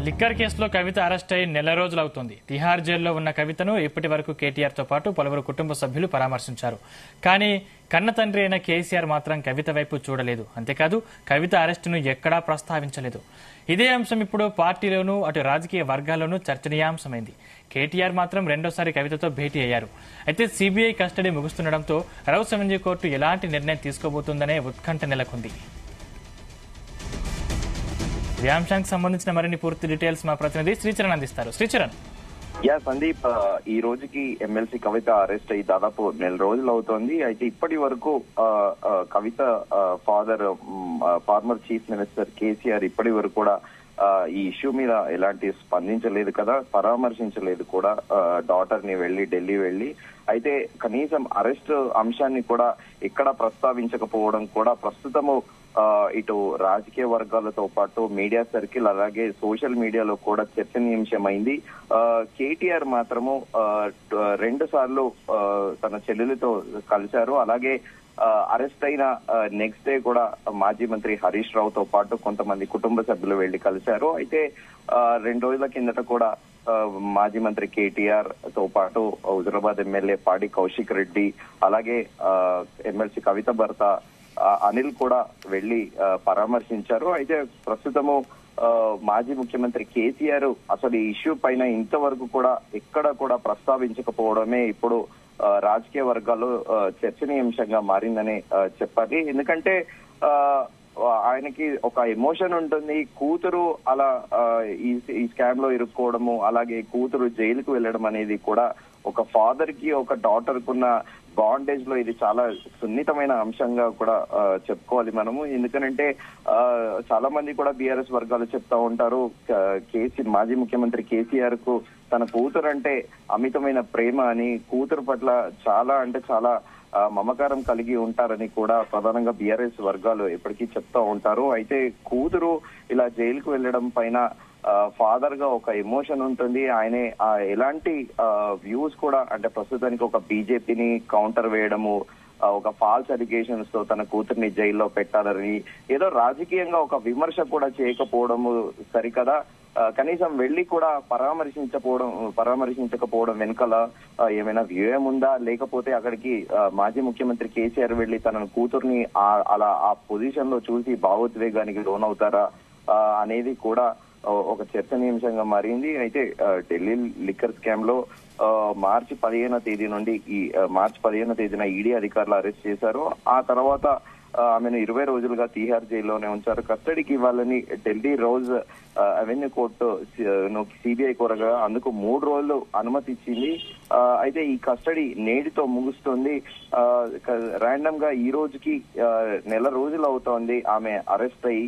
Liquor కేసులో కవిత arrest అయి నెల రోజులవుతోంది. తిహార్ జైల్లో ఉన్న కవితను ఇప్పటి వరకు కేటీఆర్ తో పాటు పలువురు కుటుంబ సభ్యులు పరామర్శించారు. కానీ కన్న తండ్రి అయిన కేసీఆర్ మాత్రం కవిత వైపు చూడలేదు. అంతేకాదు కవిత అరెస్టును ఎక్కడా ప్రస్తావించలేదు. ఇదే అంశం ఇప్పుడు పార్టీలోనూ అటు రాజకీయ వర్గాల్లోనూ చర్చనీయాంశమైంది. కేటీఆర్ మాత్రం రెండోసారి కవితతో భేటీ అయ్యారు. అయితే సీబీఐ కస్టడీ ముగుస్తుండటంతో రౌస్ అవెన్యూ కోర్టు ఎలాంటి నిర్ణయం తీసుకోబోతుందనే ఉత్కంఠ నెలకొంది. ఈ అంశానికి సంబంధించిన మరిన్ని పూర్తి డీటెయిల్స్ మా ప్రతినిధి శ్రీచరణ్ అందిస్తారు. శ్రీచరణ్. సందీప్, ఈ రోజుకి ఎమ్మెల్సీ కవిత అరెస్ట్ అయ్యి దాదాపు నెల రోజులు అవుతోంది. అయితే ఇప్పటి వరకు Kavitha father former chief minister KCR ఇప్పటి వరకు కూడా ఈ ఇష్యూ మీద ఎలాంటి స్పందించలేదు కదా, పరామర్శించలేదు కూడా డాటర్ ని ఢిల్లీ వెళ్లి. అయితే కనీసం అరెస్ట్ అంశాన్ని కూడా ఎక్కడ ప్రస్తావించకపోవడం కూడా ప్రస్తుతము ఇటు రాజకీయ వర్గాలతో పాటు మీడియా సర్కిల్ అలాగే సోషల్ మీడియాలో కూడా చర్చనీయాంశమైంది. కేటీఆర్ మాత్రము 2 సార్లు తన చెల్లెలతో కలిశారు. అలాగే అరెస్ట్ అయిన నెక్స్ట్ డే కూడా మాజీ మంత్రి హరీష్ రావుతో పాటు కొంతమంది కుటుంబ సభ్యులు వెళ్లి కలిశారు. అయితే 2 రోజుల కిందట కూడా మాజీ మంత్రి కేటీఆర్ తో పాటు హుజరాబాద్ ఎమ్మెల్యే పాడి కౌశిక్ రెడ్డి అలాగే ఎమ్మెల్సీ కవిత భర్త అనిల్ కూడా వెళ్లి పరామర్శించారు. అయితే ప్రస్తుతము మాజీ ముఖ్యమంత్రి కేసీఆర్ అసలు ఈ ఇష్యూ పైన ఇంతవరకు కూడా ఎక్కడ కూడా ప్రస్తావించకపోవడమే ఇప్పుడు రాజకీయ వర్గాల్లో చర్చనీయాంశంగా మారిందని చెప్పాలి. ఎందుకంటే ఆయనకి ఒక ఎమోషన్ ఉంటుంది. కూతురు అలా ఈ స్కామ్ లో ఇరుక్కోవడము, అలాగే కూతురు జైలుకు వెళ్లడం అనేది కూడా ఒక ఫాదర్ కి ఒక డాటర్ కున్న బాండేజ్ లో ఇది చాలా సున్నితమైన అంశంగా కూడా చెప్పుకోవాలి మనము. ఎందుకంటే చాలా మంది కూడా బీఆర్ఎస్ వర్గాలు చెప్తా ఉంటారు, మాజీ ముఖ్యమంత్రి కేసీఆర్ కు తన కూతురు అంటే అమితమైన ప్రేమ అని, కూతురు పట్ల చాలా అంటే చాలా మమకారం కలిగి ఉంటారని కూడా ప్రధానంగా బీఆర్ఎస్ వర్గాలు ఎప్పటికీ చెప్తా ఉంటారు. అయితే కూతురు ఇలా జైలుకు వెళ్లడం పైన ఫాదర్ గా ఒక ఎమోషన్ ఉంటుంది. ఆయనే ఎలాంటి వ్యూస్ కూడా అంటే ప్రస్తుతానికి ఒక బీజేపీని కౌంటర్ వేయడము, ఒక ఫాల్స్ అలిగేషన్స్ తో తన కూతుర్ని జైల్లో పెట్టాలని ఏదో రాజకీయంగా ఒక విమర్శ కూడా చేయకపోవడము సరికదా, కనీసం వెళ్లి కూడా పరామర్శించకపోవడం వెనుకల ఏమైనా వ్యూహం ఉందా, లేకపోతే అక్కడికి మాజీ ముఖ్యమంత్రి కేసీఆర్ వెళ్లి తన కూతుర్ని అలా ఆ పొజిషన్ లో చూసి భావోద్వేగానికి లోనవుతారా అనేది కూడా ఒక చర్చనీయాంశంగా మారింది. అయితే ఢిల్లీ లిక్కర్ స్కామ్ లో మార్చి 15వ తేదీ నుండి మార్చి 15వ తేదీన ఈడీ అధికారులు అరెస్ట్ చేశారు. ఆ తర్వాత ఆమెను 20 రోజులుగా తిహార్ జైల్లోనే ఉంచారు. కస్టడీకి ఇవ్వాలని Delhi rows Avenue court CBI కోరగా అందుకు 3 రోజులు అనుమతి ఇచ్చింది. అయితే ఈ కస్టడీ నేటితో ముగుస్తుంది. ర్యాండమ్ గా ఈ రోజుకి నెల రోజులు అవుతోంది ఆమె అరెస్ట్ అయ్యి.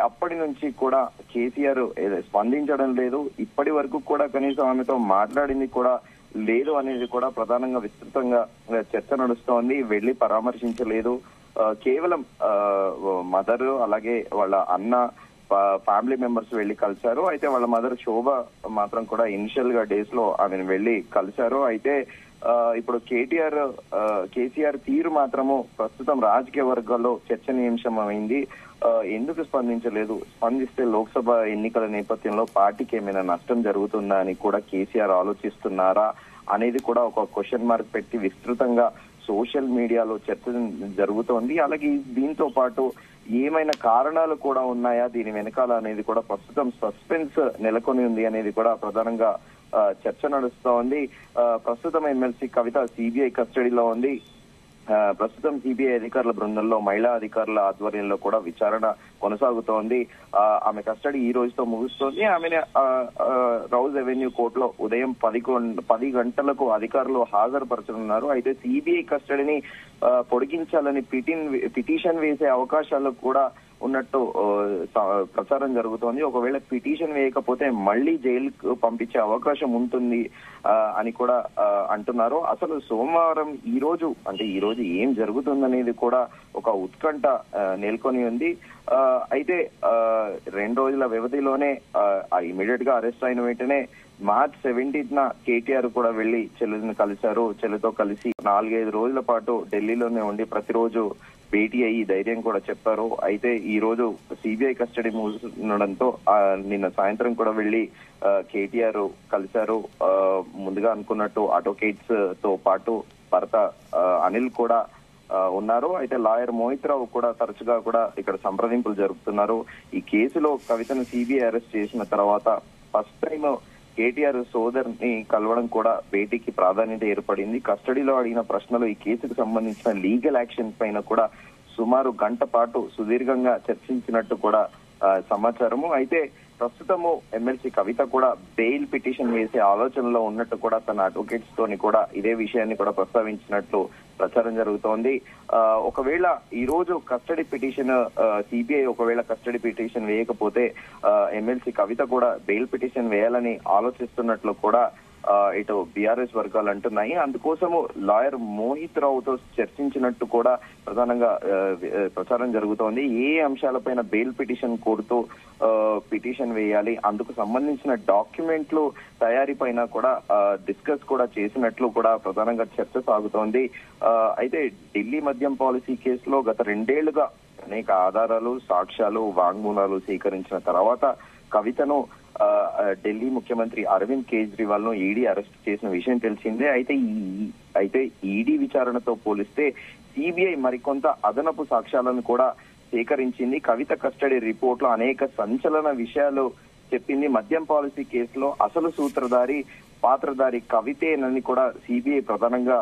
అప్పటి నుంచి కూడా కేసీఆర్ స్పందించడం లేదు. ఇప్పటి వరకు కూడా కనీసం ఆమెతో మాట్లాడింది కూడా లేదు అనేది కూడా ప్రధానంగా విస్తృతంగా చర్చ నడుస్తోంది. వెళ్లి పరామర్శించలేదు. కేవలం మదర్ అలాగే వాళ్ళ అన్న ఫ్యామిలీ మెంబర్స్ వెళ్లి కలిశారు. అయితే వాళ్ళ మదర్ శోభ మాత్రం కూడా ఇనిషియల్ గా డేస్ లో ఆమెను వెళ్లి కలిశారు. అయితే ఇప్పుడు కేసీఆర్ తీరు మాత్రము ప్రస్తుతం రాజకీయ వర్గాల్లో చర్చనీయాంశమైంది. ఎందుకు స్పందించలేదు, స్పందిస్తే లోక్సభ ఎన్నికల నేపథ్యంలో పార్టీకి ఏమైనా నష్టం జరుగుతుందా అని కూడా కేసీఆర్ ఆలోచిస్తున్నారా అనేది కూడా ఒక క్వశ్చన్ మార్క్ పెట్టి విస్తృతంగా సోషల్ మీడియాలో చర్చ జరుగుతోంది. అలాగే దీంతో పాటు ఏమైనా కారణాలు కూడా ఉన్నాయా దీని వెనకాల అనేది కూడా ప్రస్తుతం సస్పెన్స్ నెలకొని ఉంది అనేది కూడా ప్రధానంగా చర్చ నడుస్తోంది. ప్రస్తుతం ఎమ్మెల్సీ కవిత సిబిఐ కస్టడీలో ఉంది. ప్రస్తుతం సిబిఐ అధికారుల బృందంలో మహిళా అధికారుల ఆధ్వర్యంలో కూడా విచారణ కొనసాగుతోంది. ఆమె కస్టడీ ఈ రోజుతో ముగుస్తోంది. ఆమెను రౌస్ అవెన్యూ కోర్టులో ఉదయం 10 గంటలకు అధికారులు హాజరుపరచనున్నారు. అయితే సిబిఐ కస్టడీని పొడిగించాలని పిటిషన్ వేసే అవకాశాలు కూడా ఉన్నట్టు ప్రచారం జరుగుతోంది. ఒకవేళ పిటిషన్ వేయకపోతే మళ్లీ జైలుకు పంపించే అవకాశం ఉంటుంది అని కూడా అంటున్నారు. అసలు సోమవారం ఈ రోజు ఏం జరుగుతుందనేది కూడా ఒక ఉత్కంఠ నెలకొని ఉంది. అయితే 2 రోజుల వ్యవధిలోనే ఇమీడియట్ గా అరెస్ట్ అయిన వెంటనే మార్చ్ 17న కేటీఆర్ కూడా వెళ్లి చెల్లిని కలిశారు. చెల్లితో కలిసి 4-5 రోజుల పాటు ఢిల్లీలోనే ఉండి ప్రతిరోజు భేటీ అయ్యి ధైర్యం కూడా చెప్పారు. అయితే ఈ రోజు సిబిఐ కస్టడీ ఉండడంతో నిన్న సాయంత్రం కూడా వెళ్లి కేటీఆర్ కలిశారు. ముందుగా అనుకున్నట్టు అడ్వకేట్స్ తో పాటు భర్త అనిల్ కూడా ఉన్నారు. అయితే లాయర్ మోహిత్ రావు కూడా తరచుగా కూడా ఇక్కడ సంప్రదింపులు జరుపుతున్నారు. ఈ కేసులో కవితను సిబిఐ అరెస్ట్ చేసిన తర్వాత ఫస్ట్ టైం కేటీఆర్ సోదరుని కలవడం కూడా భేటీకి ప్రాధాన్యత ఏర్పడింది. కస్టడీలో అడిగిన ప్రశ్నలు ఈ కేసుకు సంబంధించిన లీగల్ యాక్షన్ పైన కూడా సుమారు గంట పాటు సుదీర్ఘంగా చర్చించినట్టు కూడా సమాచారము. అయితే ప్రస్తుతము ఎమ్మెల్సీ కవిత కూడా బెయిల్ పిటిషన్ వేసే ఆలోచనలో ఉన్నట్టు కూడా తన అడ్వకేట్స్ తోని కూడా ఇదే విషయాన్ని కూడా ప్రస్తావించినట్లు ప్రచారం జరుగుతోంది. ఒకవేళ ఈ రోజు కస్టడీ పిటిషన్ సిబిఐ ఒకవేళ కస్టడీ పిటిషన్ వేయకపోతే ఎమ్మెల్సీ కవిత కూడా బెయిల్ పిటిషన్ వేయాలని ఆలోచిస్తున్నట్లు కూడా ఇటు బీఆర్ఎస్ వర్గాలు అంటున్నాయి. అందుకోసము లాయర్ మోహిత్ రావుతో చర్చించినట్టు కూడా ప్రధానంగా ప్రచారం జరుగుతోంది. ఏ అంశాలపైన బెయిల్ పిటిషన్ కోరుతూ పిటిషన్ వేయాలి, అందుకు సంబంధించిన డాక్యుమెంట్లు తయారీపైన కూడా డిస్కస్ కూడా చేసినట్లు కూడా ప్రధానంగా చర్చ సాగుతోంది. అయితే ఢిల్లీ మద్యం పాలసీ కేసులో గత 2 ఏళ్లుగా అనేక ఆధారాలు, సాక్ష్యాలు, వాంగ్మూలాలు సేకరించిన తర్వాత కవితను ఢిల్లీ ముఖ్యమంత్రి అరవింద్ కేజ్రీవాల్ ను ఈడీ అరెస్ట్ చేసిన విషయం తెలిసిందే. అయితే ఈడీ విచారణతో పోలిస్తే సిబిఐ మరికొంత అదనపు సాక్ష్యాలను కూడా సేకరించింది. కవిత కస్టడీ రిపోర్ట్ లో అనేక సంచలన విషయాలు చెప్పింది. మద్యం పాలసీ కేసులో అసలు సూత్రధారి, పాత్రధారి కవితేనని కూడా సిబిఐ ప్రధానంగా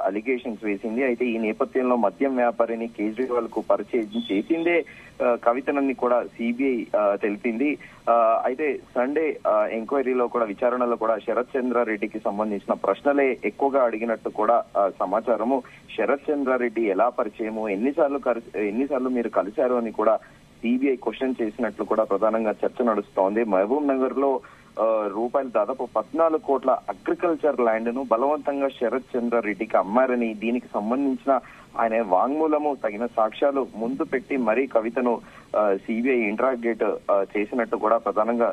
అలిగేషన్స్ వేసింది. అయితే ఈ నేపథ్యంలో మద్యం వ్యాపారిని కేజ్రీవాల్ కు పరిచయం చేసిందే కవితనని కూడా సిబిఐ తెలిపింది. అయితే సండే ఎంక్వైరీలో కూడా విచారణలో కూడా శరత్ చంద్రారెడ్డికి సంబంధించిన ప్రశ్నలే ఎక్కువగా అడిగినట్టు కూడా సమాచారము. శరత్ చంద్రారెడ్డి ఎలా పరిచయము, ఎన్నిసార్లు మీరు కలిశారు అని కూడా సిబిఐ క్వశ్చన్ చేసినట్లు కూడా ప్రధానంగా చర్చ నడుస్తోంది. మహబూబ్ నగర్ లో రూపాయలు దాదాపు 14 కోట్ల అగ్రికల్చర్ ల్యాండ్ ను బలవంతంగా శరత్ చంద్రారెడ్డికి అమ్మారని, దీనికి సంబంధించిన ఆయన వాంగ్మూలము, తగిన సాక్ష్యాలు ముందు పెట్టి మరీ కవితను సిబిఐ ఇంటరాగేట్ చేసినట్టు కూడా ప్రధానంగా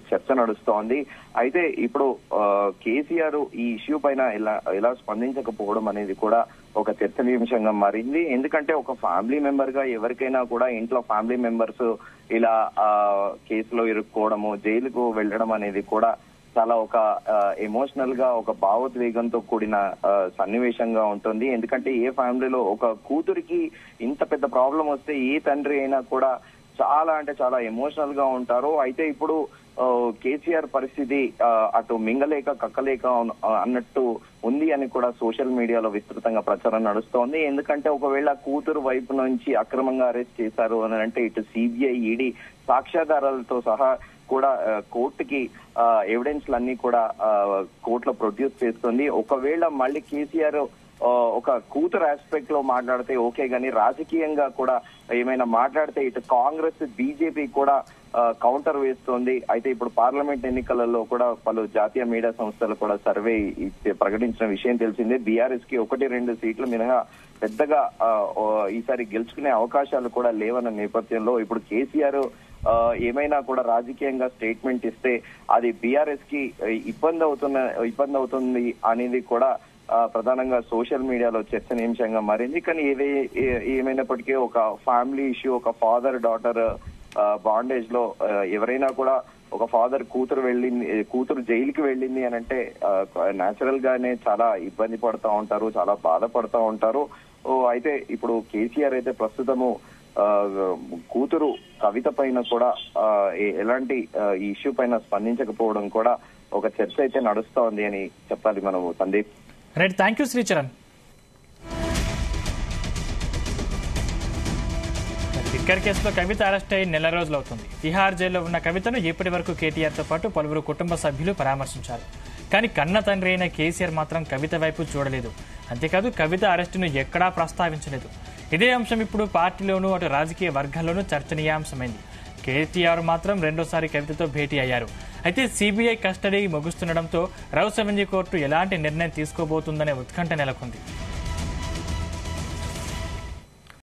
చర్చ నడుస్తోంది. అయితే ఇప్పుడు కేసీఆర్ ఈ ఇష్యూ పైన ఎలా స్పందించకపోవడం అనేది కూడా ఒక చర్చనీయాంశంగా మారింది. ఎందుకంటే ఒక ఫ్యామిలీ మెంబర్ గా ఎవరికైనా కూడా ఇంట్లో ఫ్యామిలీ మెంబర్స్ ఇలా కేసులో ఇరుక్కోవడము, జైలుకు వెళ్లడం అనేది కూడా చాలా ఒక ఎమోషనల్ గా ఒక భావోద్వేగంతో కూడిన సన్నివేశంగా ఉంటుంది. ఎందుకంటే ఏ ఫ్యామిలీలో ఒక కూతురికి ఇంత పెద్ద ప్రాబ్లం వస్తే ఏ తండ్రి అయినా కూడా చాలా ఎమోషనల్ గా ఉంటారు. అయితే ఇప్పుడు కేసీఆర్ పరిస్థితి అటు మింగలేక కక్కలేక అన్నట్టు ఉంది అని కూడా సోషల్ మీడియాలో విస్తృతంగా ప్రచారం నడుస్తోంది. ఎందుకంటే ఒకవేళ కూతురు వైపు నుంచి అక్రమంగా అరెస్ట్ చేశారు అని అంటే ఇటు సిబిఐ, ఈడీ సాక్ష్యాధారాలతో సహా కూడా కోర్టుకి ఎవిడెన్స్లన్నీ కూడా కోర్టులో ప్రొడ్యూస్ చేస్తుంది. ఒకవేళ మళ్ళీ కేసీఆర్ ఒక కూతురు ఆస్పెక్ట్ లో మాట్లాడితే ఓకే గానీ రాజకీయంగా కూడా ఏమైనా మాట్లాడితే ఇటు కాంగ్రెస్, బీజేపీ కూడా కౌంటర్ వేస్తోంది. అయితే ఇప్పుడు పార్లమెంట్ ఎన్నికలలో కూడా పలు జాతీయ మీడియా సంస్థలు కూడా సర్వే ప్రకటించిన విషయం తెలిసిందే. బీఆర్ఎస్ కి 1-2 సీట్లు మినహా పెద్దగా ఈసారి గెలుచుకునే అవకాశాలు కూడా లేవన్న నేపథ్యంలో ఇప్పుడు కేసీఆర్ ఏమైనా కూడా రాజకీయంగా స్టేట్మెంట్ ఇస్తే అది బీఆర్ఎస్ కి ఇబ్బంది అవుతుంది అనేది కూడా ప్రధానంగా సోషల్ మీడియాలో చర్చనీయాంశంగా మారింది. కానీ ఏమైనప్పటికీ ఒక ఫ్యామిలీ ఇష్యూ, ఒక ఫాదర్ డాటర్ బాండేజ్ లో ఎవరైనా కూడా ఒక ఫాదర్ కూతురు జైలుకి వెళ్ళింది అని అంటే న్యాచురల్ గానే చాలా ఇబ్బంది పడుతూ ఉంటారు, చాలా బాధపడుతూ ఉంటారు. అయితే ఇప్పుడు కేసీఆర్ అయితే ప్రస్తుతము కూతురు కవిత పైన కూడా ఎలాంటి ఈ ఇష్యూ పైన స్పందించకపోవడం కూడా ఒక చర్చ అయితే నడుస్తోంది అని చెప్పాలి మనము. Sandeep, right, thank you Sricharan. Liquor కేసులో కవిత అరెస్ట్ అయి 4 రోజులు అవుతుంది. తిహార్ జైల్లో ఉన్న కవితను ఇప్పటి వరకు కేటీఆర్ తో పాటు పలువురు కుటుంబ సభ్యులు పరామర్శించారు. కానీ కన్న తండ్రి అయిన కేసీఆర్ మాత్రం కవిత వైపు చూడలేదు. అంతేకాదు కవిత అరెస్టును ఎక్కడా ప్రస్తావించలేదు. ఇదే అంశం ఇప్పుడు పార్టీలోనూ అటు రాజకీయ వర్గాల్లోనూ చర్చనీయాంశమైంది. కేటీఆర్ మాత్రం రెండోసారి కవితతో భేటీ అయ్యారు. అయితే సిబిఐ కస్టడీ ముగుస్తుండటంతో రౌస్ అవెన్యూ కోర్టు ఎలాంటి నిర్ణయం తీసుకోబోతుందనే ఉత్కంఠ నెలకొంది.